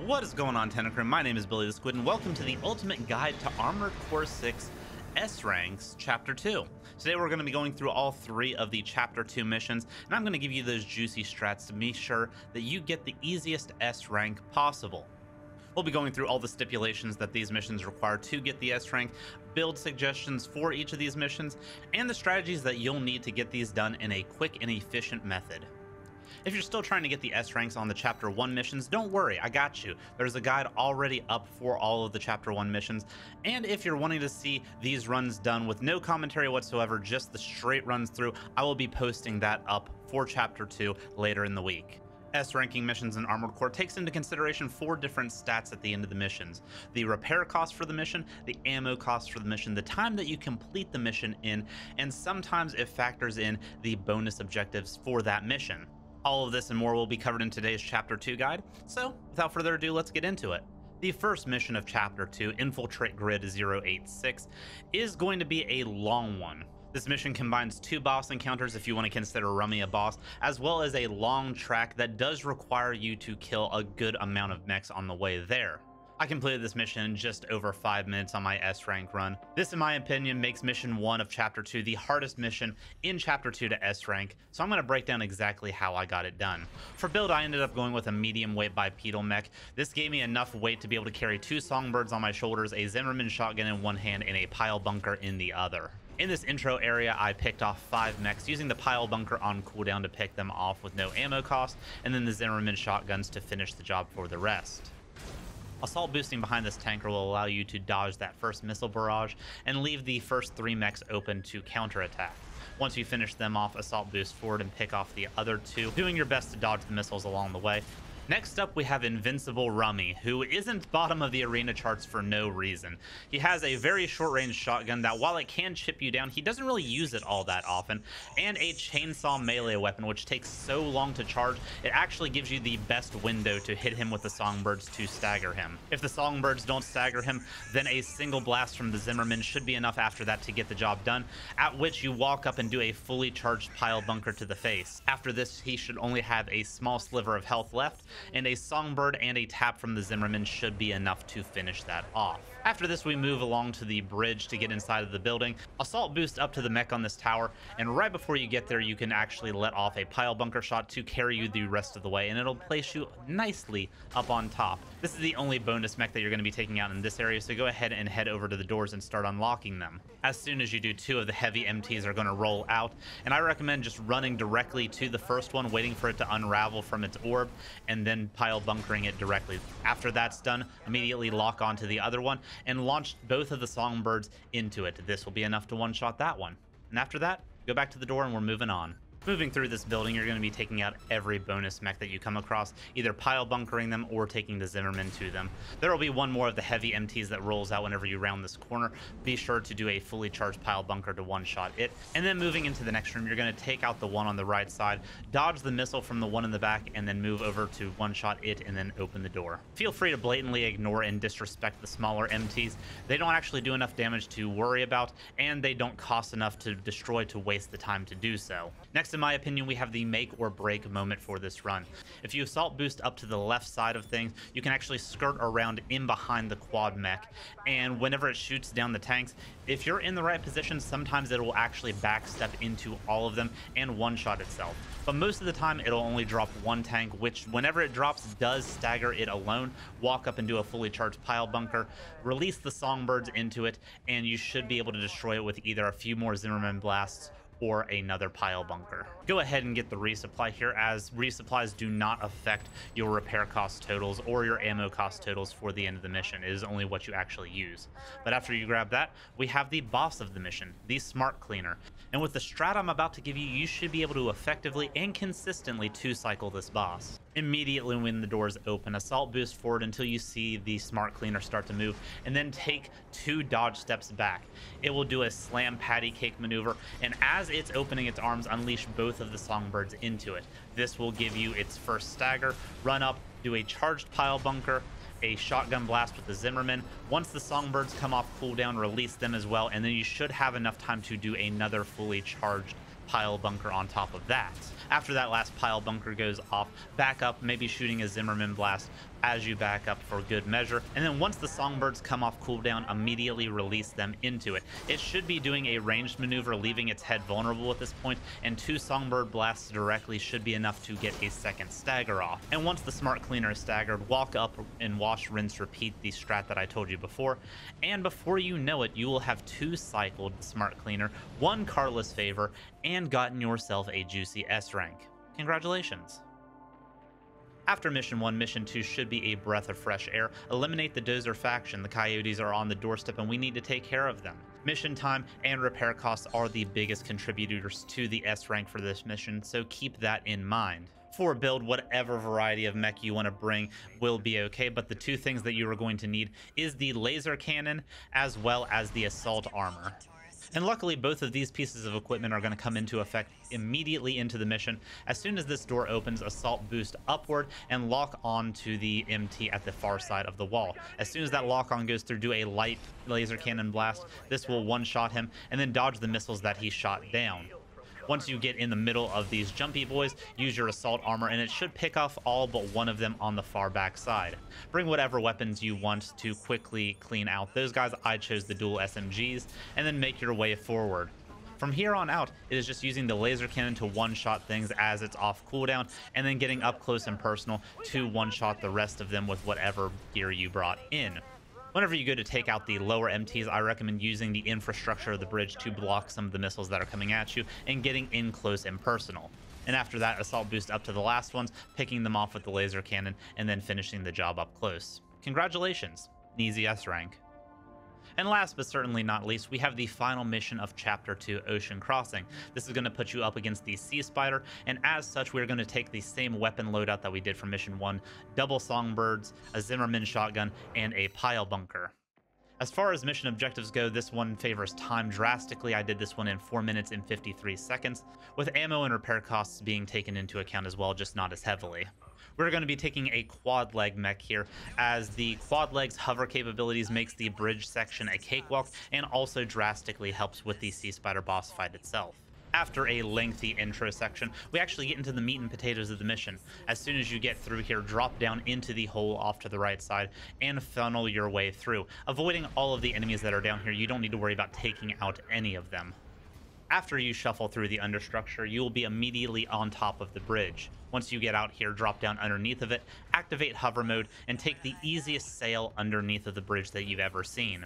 What is going on, Tentacrum? My name is Billy the Squid, and welcome to the ultimate guide to Armored Core 6 S Ranks Chapter 2. Today we're going to be going through all three of the Chapter 2 missions, and I'm going to give you those juicy strats to make sure that you get the easiest S rank possible. We'll be going through all the stipulations that these missions require to get the S rank, build suggestions for each of these missions, and the strategies that you'll need to get these done in a quick and efficient method. If you're still trying to get the S ranks on the Chapter 1 missions, don't worry, I got you. There's a guide already up for all of the Chapter 1 missions, and if you're wanting to see these runs done with no commentary whatsoever, just the straight runs through, I will be posting that up for Chapter 2 later in the week. S ranking missions in Armored Core takes into consideration 4 different stats at the end of the missions: the repair cost for the mission, the ammo cost for the mission, the time that you complete the mission in, and sometimes it factors in the bonus objectives for that mission. All of this and more will be covered in today's Chapter 2 guide, so without further ado, let's get into it. The first mission of Chapter 2, Infiltrate Grid 086, is going to be a long one. This mission combines 2 boss encounters, if you want to consider Rummy a boss, as well as a long track that does require you to kill a good amount of mechs on the way there. I completed this mission in just over 5 minutes on my S rank run. This, in my opinion, makes mission 1 of Chapter 2 the hardest mission in Chapter 2 to S rank, so I'm going to break down exactly how I got it done. For build, I ended up going with a medium weight bipedal mech. This gave me enough weight to be able to carry 2 songbirds on my shoulders, a Zimmerman shotgun in one hand, and a pile bunker in the other. In this intro area, I picked off 5 mechs, using the pile bunker on cooldown to pick them off with no ammo cost, and then the Zimmerman shotguns to finish the job for the rest. Assault boosting behind this tanker will allow you to dodge that first missile barrage and leave the first 3 mechs open to counterattack. Once you finish them off, assault boost forward and pick off the other 2, doing your best to dodge the missiles along the way. Next up, we have Invincible Rummy, who isn't bottom of the arena charts for no reason. He has a very short-range shotgun that, while it can chip you down, he doesn't really use it all that often, and a chainsaw melee weapon, which takes so long to charge, it actually gives you the best window to hit him with the songbirds to stagger him. If the songbirds don't stagger him, then a single blast from the Zimmerman should be enough after that to get the job done, at which you walk up and do a fully charged pile bunker to the face. After this, he should only have a small sliver of health left, and a songbird and a tap from the Zimmerman should be enough to finish that off. After this, we move along to the bridge to get inside of the building. Assault boost up to the mech on this tower, and right before you get there, you can actually let off a pile bunker shot to carry you the rest of the way, and it'll place you nicely up on top. This is the only bonus mech that you're going to be taking out in this area, so go ahead and head over to the doors and start unlocking them. As soon as you do, 2 of the heavy MTs are going to roll out, and I recommend just running directly to the first one, waiting for it to unravel from its orb, and then pile bunkering it directly. After that's done, immediately lock onto the other one and launch both of the songbirds into it. This will be enough to one-shot that one. And after that, go back to the door and we're moving on. Moving through this building, you're going to be taking out every bonus mech that you come across, either pile bunkering them or taking the Zimmerman to them. There will be 1 more of the heavy MTs that rolls out whenever you round this corner. Be sure to do a fully charged pile bunker to one-shot it. And then moving into the next room, you're going to take out the one on the right side, dodge the missile from the one in the back, and then move over to one-shot it and then open the door. Feel free to blatantly ignore and disrespect the smaller MTs. They don't actually do enough damage to worry about, and they don't cost enough to destroy to waste the time to do so. Next, in my opinion, we have the make or break moment for this run. If you assault boost up to the left side of things, you can actually skirt around in behind the quad mech, and whenever it shoots down the tanks, if you're in the right position, sometimes it will actually backstep into all of them and one-shot itself. But most of the time, it'll only drop 1 tank, which whenever it drops does stagger it alone. Walk up and do a fully charged pile bunker, release the songbirds into it, and you should be able to destroy it with either a few more Zimmerman blasts or another pile bunker. Go ahead and get the resupply here, as resupplies do not affect your repair cost totals or your ammo cost totals for the end of the mission. It is only what you actually use. But after you grab that, we have the boss of the mission, the Smart Cleaner. And with the strat I'm about to give you, you should be able to effectively and consistently 2-cycle this boss. Immediately when the doors open, assault boost forward until you see the Smart Cleaner start to move, and then take 2 dodge steps back. It will do a slam patty cake maneuver, and as it's opening its arms, unleash both of the songbirds into it. This will give you its first stagger, run up, do a charged pile bunker, a shotgun blast with the Zimmerman. Once the songbirds come off cooldown, release them as well, and then you should have enough time to do another fully charged pile bunker on top of that. After that last pile bunker goes off, back up, maybe shooting a Zimmerman blast as you back up for good measure. And then once the songbirds come off cooldown, immediately release them into it. It should be doing a ranged maneuver, leaving its head vulnerable at this point, and 2 songbird blasts directly should be enough to get a second stagger off. And once the smart cleaner is staggered, walk up and wash, rinse, repeat the strat that I told you before. And before you know it, you will have 2 cycled the smart cleaner, 1 cardless favor, and gotten yourself a juicy S rank. Congratulations. After Mission 1, Mission 2 should be a breath of fresh air. Eliminate the Dozer faction. The Coyotes are on the doorstep and we need to take care of them. Mission time and repair costs are the biggest contributors to the S rank for this mission, so keep that in mind. For a build, whatever variety of mech you want to bring will be okay, but the 2 things that you are going to need is the laser cannon as well as the assault armor. And luckily, both of these pieces of equipment are going to come into effect immediately into the mission. As soon as this door opens, assault boost upward and lock on to the MT at the far side of the wall. As soon as that lock on goes through, do a light laser cannon blast. This will one-shot him and then dodge the missiles that he shot down. Once you get in the middle of these jumpy boys, use your assault armor and it should pick off all but one of them on the far back side. Bring whatever weapons you want to quickly clean out those guys. I chose the dual SMGs, and then make your way forward. From here on out, it is just using the laser cannon to one-shot things as it's off cooldown, and then getting up close and personal to one-shot the rest of them with whatever gear you brought in. Whenever you go to take out the lower MTs, I recommend using the infrastructure of the bridge to block some of the missiles that are coming at you and getting in close and personal. And after that, assault boost up to the last ones, picking them off with the laser cannon, and then finishing the job up close. Congratulations, an easy S rank. And last but certainly not least, we have the final mission of Chapter 2, Ocean Crossing. This is going to put you up against the Sea Spider, and as such, we're going to take the same weapon loadout that we did for Mission 1, double songbirds, a Zimmerman shotgun, and a pile bunker. As far as mission objectives go, this one favors time drastically. I did this one in 4 minutes and 53 seconds, with ammo and repair costs being taken into account as well, just not as heavily. We're going to be taking a quad leg mech here, as the quad leg's hover capabilities makes the bridge section a cakewalk and also drastically helps with the Sea Spider boss fight itself. After a lengthy intro section, we actually get into the meat and potatoes of the mission. As soon as you get through here, drop down into the hole off to the right side and funnel your way through. Avoiding all of the enemies that are down here, you don't need to worry about taking out any of them. After you shuffle through the understructure, you will be immediately on top of the bridge. Once you get out here, drop down underneath of it, activate hover mode, and take the easiest sail underneath of the bridge that you've ever seen.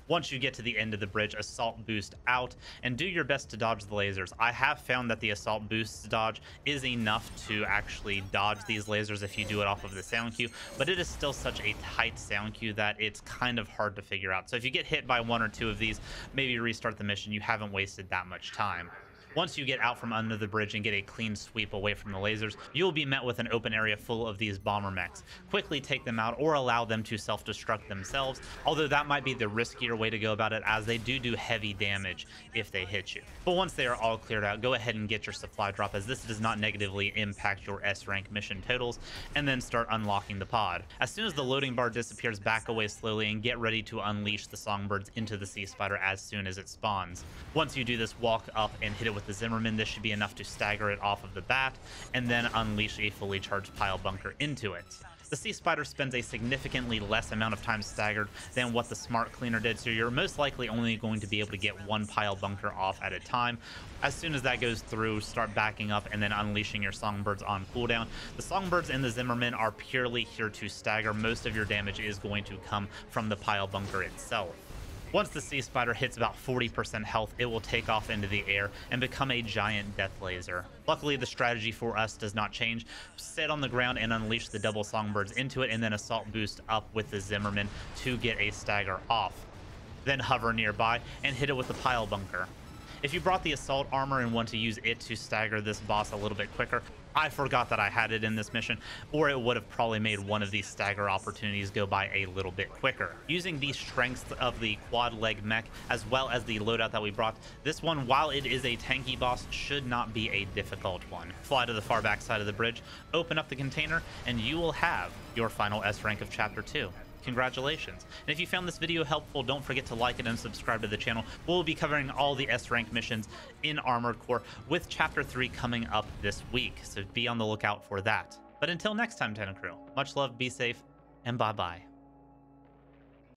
Once you get to the end of the bridge, assault boost out and do your best to dodge the lasers. I have found that the assault boost dodge is enough to actually dodge these lasers if you do it off of the sound cue, but it is still such a tight sound cue that it's kind of hard to figure out. So if you get hit by 1 or 2 of these, maybe restart the mission. You haven't wasted that much time. Once you get out from under the bridge and get a clean sweep away from the lasers, you will be met with an open area full of these bomber mechs. Quickly take them out or allow them to self-destruct themselves, although that might be the riskier way to go about it, as they do heavy damage if they hit you. But once they are all cleared out, go ahead and get your supply drop, as this does not negatively impact your S rank mission totals, and then start unlocking the pod. As soon as the loading bar disappears, back away slowly and get ready to unleash the songbirds into the Sea Spider as soon as it spawns. Once you do this, walk up and hit it with the Zimmerman. This should be enough to stagger it off of the bat, and then unleash a fully charged pile bunker into it. The Sea Spider spends a significantly less amount of time staggered than what the Smart Cleaner did, so you're most likely only going to be able to get 1 pile bunker off at a time. As soon as that goes through, start backing up and then unleashing your songbirds on cooldown. The songbirds and the Zimmerman are purely here to stagger. Most of your damage is going to come from the pile bunker itself. Once the Sea Spider hits about 40% health, it will take off into the air and become a giant death laser. Luckily, the strategy for us does not change. Sit on the ground and unleash the double songbirds into it, and then assault boost up with the Zimmerman to get a stagger off. Then hover nearby and hit it with the pile bunker. If you brought the assault armor and want to use it to stagger this boss a little bit quicker, I forgot that I had it in this mission, or it would have probably made one of these stagger opportunities go by a little bit quicker. Using the strengths of the quad leg mech as well as the loadout that we brought, this one, while it is a tanky boss, should not be a difficult one. Fly to the far back side of the bridge, open up the container, and you will have your final S rank of Chapter 2. congratulations. And if you found this video helpful, don't forget to like it and subscribe to the channel. We'll be covering all the S rank missions in Armored Core with Chapter 3 coming up this week, so be on the lookout for that. But until next time, Tenno Crew, much love, be safe, and bye-bye.